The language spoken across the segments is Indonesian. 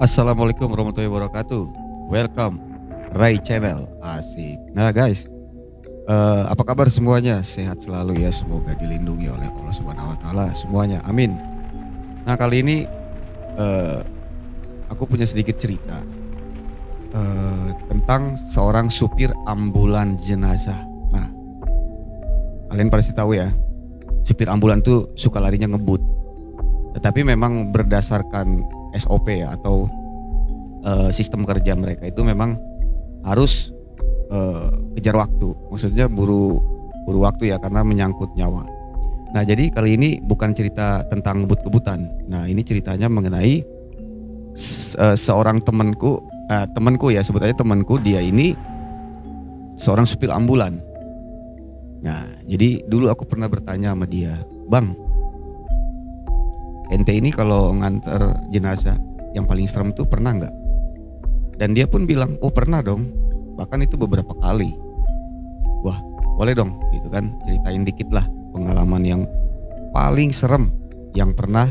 Assalamualaikum warahmatullahi wabarakatuh. Welcome Rai Channel. Asik. Nah guys, apa kabar semuanya? Sehat selalu ya. Semoga dilindungi oleh Allah Subhanahu Wa Taala semuanya. Amin. Nah kali ini eh, aku punya sedikit cerita tentang seorang supir ambulan jenazah. Nah, kalian pasti tahu ya, supir ambulan tuh suka larinya ngebut. Tetapi memang berdasarkan SOP ya, atau sistem kerja mereka itu memang harus kejar waktu. Maksudnya buru waktu ya, karena menyangkut nyawa. Nah jadi kali ini bukan cerita tentang ngebut-ngebutan. Nah ini ceritanya mengenai seorang temanku ya, sebut aja temanku. Dia ini seorang supir ambulan. Nah jadi dulu aku pernah bertanya sama dia, "Bang, ente ini kalau nganter jenazah yang paling serem tuh pernah nggak?" Dan dia pun bilang, "Oh pernah dong, bahkan itu beberapa kali." Wah boleh dong gitu kan, ceritain dikit lah pengalaman yang paling serem yang pernah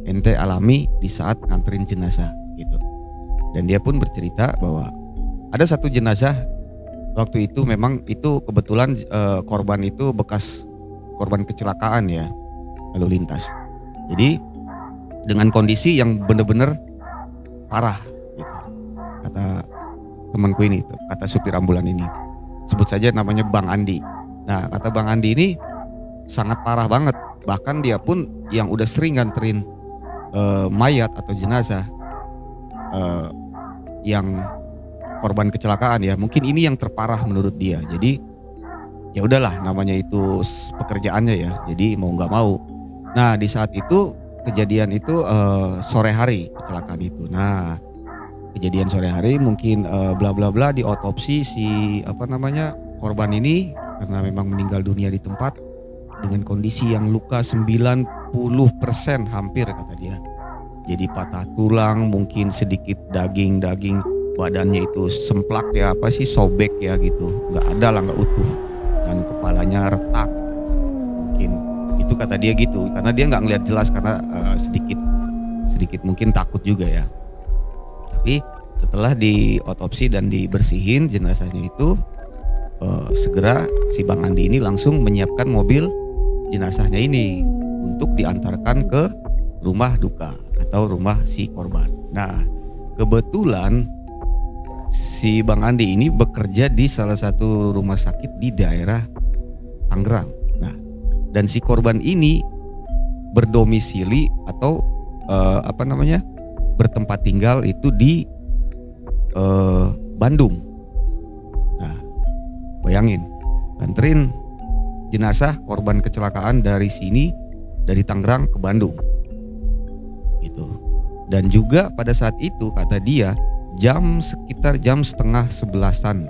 ente alami di saat nganterin jenazah gitu. Dan dia pun bercerita bahwa ada satu jenazah waktu itu, memang itu kebetulan korban itu bekas korban kecelakaan ya, lalu lintas. Jadi dengan kondisi yang benar-benar parah gitu, kata temanku ini, kata supir ambulan ini, sebut saja namanya Bang Andi. Nah kata Bang Andi ini sangat parah banget, bahkan dia pun yang udah sering nganterin mayat atau jenazah yang korban kecelakaan ya, mungkin ini yang terparah menurut dia. Jadi ya udahlah, namanya itu pekerjaannya ya, jadi mau nggak mau. Nah di saat itu kejadian itu sore hari kecelakaan itu. Nah kejadian sore hari mungkin bla bla bla di otopsi si korban ini, karena memang meninggal dunia di tempat dengan kondisi yang luka 90% hampir kata dia. Jadi patah tulang, mungkin sedikit daging badannya itu semplak ya, sobek ya gitu, nggak ada lah, nggak utuh, dan kepalanya retak mungkin. Itu kata dia gitu, karena dia nggak ngelihat jelas karena sedikit mungkin takut juga ya. Tapi setelah diotopsi dan dibersihin jenazahnya itu, segera si Bang Andi ini langsung menyiapkan mobil jenazahnya ini untuk diantarkan ke rumah duka atau rumah si korban. Nah kebetulan si Bang Andi ini bekerja di salah satu rumah sakit di daerah Tangerang. Nah dan si korban ini berdomisili atau bertempat tinggal itu di Bandung. Nah bayangin, nganterin jenazah korban kecelakaan dari sini, dari Tangerang ke Bandung gitu. Dan juga pada saat itu kata dia sekitar jam setengah 11-an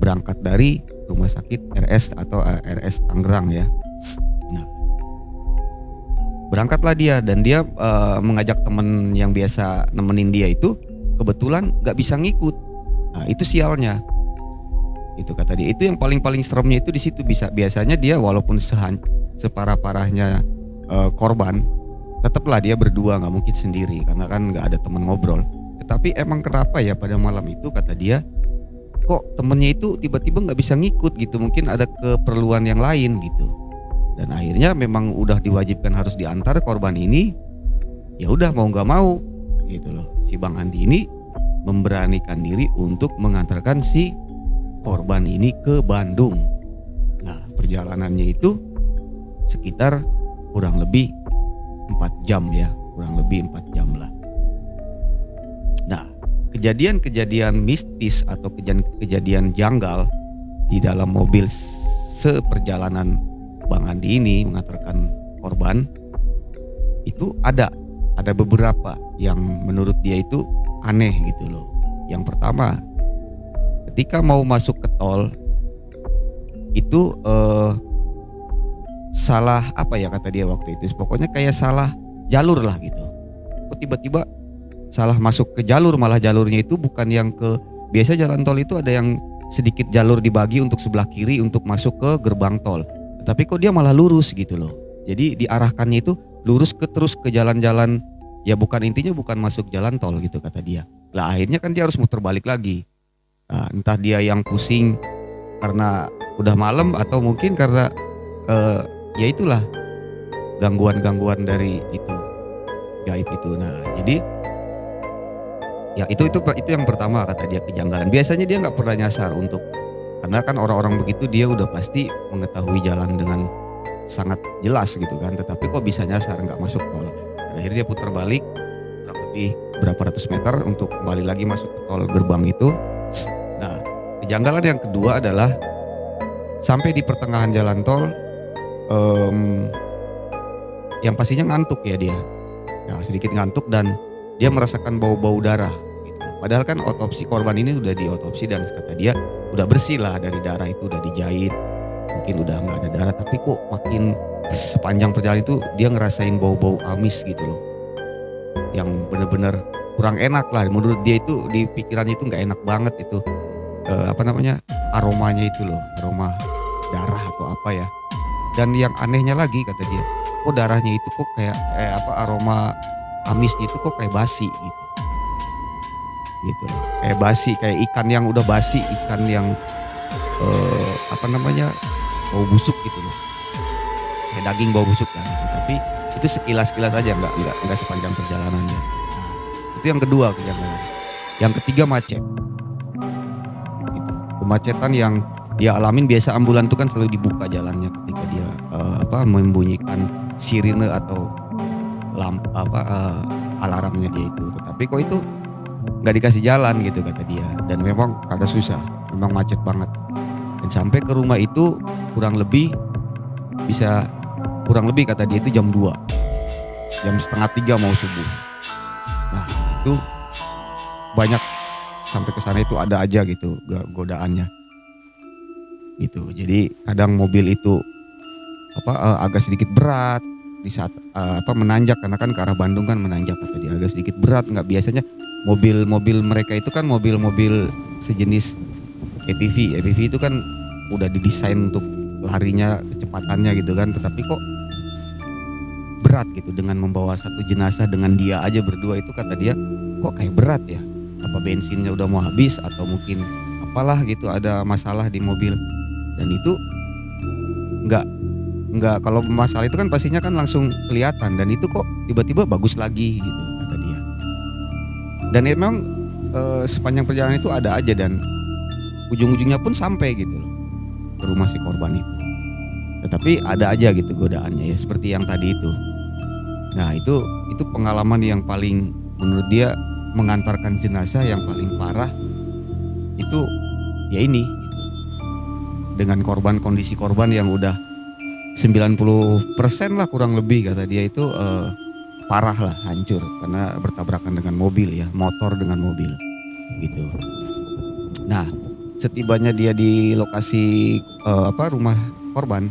berangkat dari rumah sakit RS atau RS Tangerang ya. Nah berangkatlah dia, dan dia mengajak temen yang biasa nemenin dia itu, kebetulan gak bisa ngikut. Nah itu sialnya, itu kata dia. Itu yang paling seremnya itu di situ. Biasanya dia walaupun separah-parahnya korban, tetaplah dia berdua, nggak mungkin sendiri karena kan nggak ada teman ngobrol. Tetapi emang kenapa ya pada malam itu kata dia, kok temennya itu tiba-tiba nggak bisa ngikut gitu, mungkin ada keperluan yang lain gitu. Dan akhirnya memang udah diwajibkan harus diantar korban ini, ya udah mau nggak mau gitu loh. Si Bang Andi ini memberanikan diri untuk mengantarkan si korban ini ke Bandung. Nah perjalanannya itu sekitar kurang lebih 4 jam ya, kurang lebih 4 jam lah. Nah kejadian-kejadian mistis atau kejadian janggal di dalam mobil seperjalanan Bang Andi ini mengantarkan korban itu ada beberapa yang menurut dia itu aneh gitu loh. Yang pertama, ketika mau masuk ke tol itu salah kata dia waktu itu, pokoknya kayak salah jalur lah gitu. Kok tiba-tiba salah masuk ke jalur, malah jalurnya itu bukan yang ke, biasa jalan tol itu ada yang sedikit jalur dibagi untuk sebelah kiri untuk masuk ke gerbang tol, tapi kok dia malah lurus gitu loh. Jadi diarahkannya itu lurus terus ke jalan-jalan ya bukan intinya bukan masuk jalan tol gitu kata dia. Lah akhirnya kan dia harus muter balik lagi. Nah, entah dia yang pusing karena udah malam atau mungkin karena ya itulah gangguan-gangguan dari itu gaib itu. Nah jadi ya itu yang pertama kata dia, kejanggalan. Biasanya dia nggak pernah nyasar untuk, karena kan orang-orang begitu dia udah pasti mengetahui jalan dengan sangat jelas gitu kan, tetapi kok bisa nyasar nggak masuk tol. Dan akhirnya dia putar balik kurang lebih berapa ratus meter untuk kembali lagi masuk ke tol gerbang itu. Nah kejanggalan yang kedua adalah sampai di pertengahan jalan tol yang pastinya ngantuk ya dia. Nah, sedikit ngantuk dan dia merasakan bau-bau darah gitu. Padahal kan otopsi korban ini udah diotopsi dan kata dia udah bersih lah dari darah itu, udah dijahit, mungkin udah nggak ada darah, tapi kok makin sepanjang perjalanan itu dia ngerasain bau-bau amis gitu loh, yang bener-bener kurang enak lah menurut dia. Itu di pikirannya itu nggak enak banget itu aromanya itu loh, aroma darah atau apa ya. Dan yang anehnya lagi kata dia, kok darahnya itu kok kayak aroma amisnya itu kok kayak basi gitu loh. Kayak basi, kayak ikan yang udah basi, ikan yang bau busuk gitu loh, kayak daging bau busuk lah gitu. Tapi itu sekilas-kilas aja, nggak sepanjang perjalanannya. Nah, itu yang kedua kejanggalan. Yang ketiga macet gitu. Kemacetan yang dia alamin. Biasa ambulan itu kan selalu dibuka jalannya ketika dia membunyikan sirine atau alarmnya dia itu. Tetapi kok itu nggak dikasih jalan gitu kata dia, dan memang ada susah, memang macet banget. Dan sampai ke rumah itu kurang lebih kata dia itu jam 2, jam setengah 3 mau subuh. Nah itu banyak, sampai ke sana itu ada aja gitu godaannya gitu. Jadi kadang mobil itu agak sedikit berat di saat menanjak, karena kan ke arah Bandung kan menanjak kata dia, agak sedikit berat. Nggak biasanya mobil mereka itu kan mobil sejenis EPV itu kan udah didesain untuk larinya kecepatannya gitu kan, tetapi kok berat gitu dengan membawa satu jenazah dengan dia aja berdua itu kata dia kok kayak berat ya, apa bensinnya udah mau habis atau mungkin apalah gitu, ada masalah di mobil. Dan itu nggak kalau masalah itu kan pastinya kan langsung kelihatan, dan itu kok tiba-tiba bagus lagi gitu kata dia. Dan emang sepanjang perjalanan itu ada aja, dan ujung-ujungnya pun sampai gitu loh ke rumah si korban itu. Tetapi ada aja gitu godaannya ya seperti yang tadi itu. Nah itu pengalaman yang paling menurut dia mengantarkan jenazah yang paling parah itu ya ini gitu. Dengan kondisi korban yang udah 90% lah kurang lebih kata dia itu parah lah, hancur karena bertabrakan dengan mobil ya, motor dengan mobil gitu. Nah setibanya dia di lokasi rumah korban,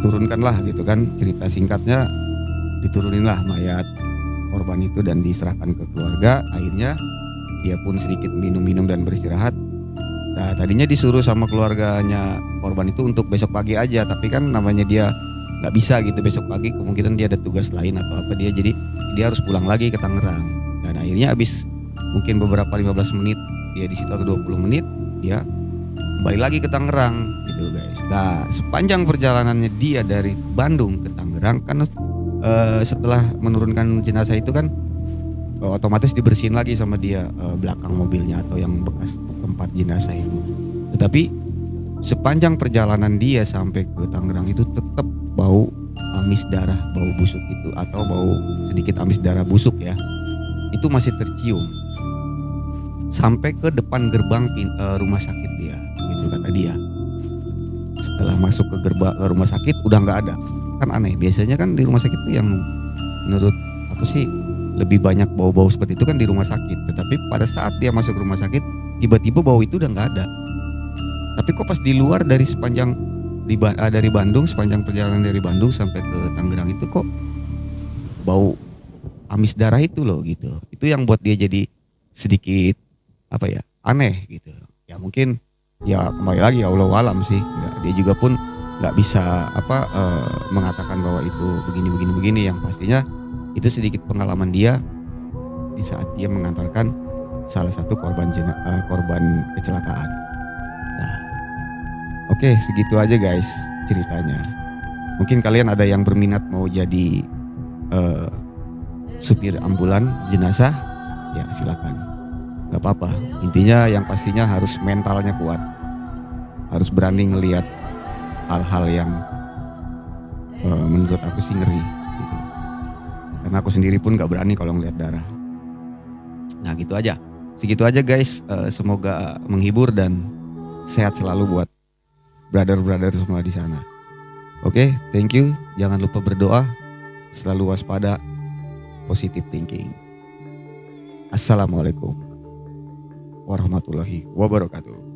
turunkanlah gitu kan, cerita singkatnya dituruninlah mayat korban itu dan diserahkan ke keluarga. Akhirnya dia pun sedikit minum-minum dan beristirahat. Nah tadinya disuruh sama keluarganya korban itu untuk besok pagi aja, tapi kan namanya dia nggak bisa gitu besok pagi, kemungkinan dia ada tugas lain atau apa jadi dia harus pulang lagi ke Tangerang. Dan akhirnya habis mungkin beberapa 15 menit dia di situ atau 20 menit dia kembali lagi ke Tangerang gitu guys. Nah sepanjang perjalanannya dia dari Bandung ke Tangerang kan setelah menurunkan jenazah itu kan otomatis dibersihin lagi sama dia belakang mobilnya atau yang bekas tempat jenazah itu. Tetapi sepanjang perjalanan dia sampai ke Tangerang itu tetap bau amis darah, bau busuk itu atau bau sedikit amis darah busuk ya, itu masih tercium sampai ke depan gerbang rumah sakit dia gitu kata dia. Setelah masuk ke gerbang rumah sakit udah nggak ada. Kan aneh, biasanya kan di rumah sakit itu yang menurut aku sih lebih banyak bau-bau seperti itu kan di rumah sakit. Tetapi pada saat dia masuk rumah sakit tiba-tiba bau itu udah nggak ada. Tapi kok pas di luar dari Bandung, sepanjang perjalanan dari Bandung sampai ke Tangerang itu kok bau amis darah itu loh gitu. Itu yang buat dia jadi sedikit aneh gitu. Ya mungkin ya kembali lagi Allah alam sih. Dia juga pun nggak bisa mengatakan bahwa itu begini. Yang pastinya itu sedikit pengalaman dia di saat dia mengantarkan salah satu korban kecelakaan. Nah, oke, segitu aja guys ceritanya. Mungkin kalian ada yang berminat mau jadi supir ambulan jenazah, ya silakan. Gak apa-apa. Intinya yang pastinya harus mentalnya kuat, harus berani ngelihat hal-hal yang menurut aku sih ngeri. Gitu. Karena aku sendiri pun gak berani kalau ngelihat darah. Nah gitu aja. Segitu aja guys. Semoga menghibur dan sehat selalu buat brother-brother semua di sana. Oke, thank you. Jangan lupa berdoa, selalu waspada, positive thinking. Assalamualaikum warahmatullahi wabarakatuh.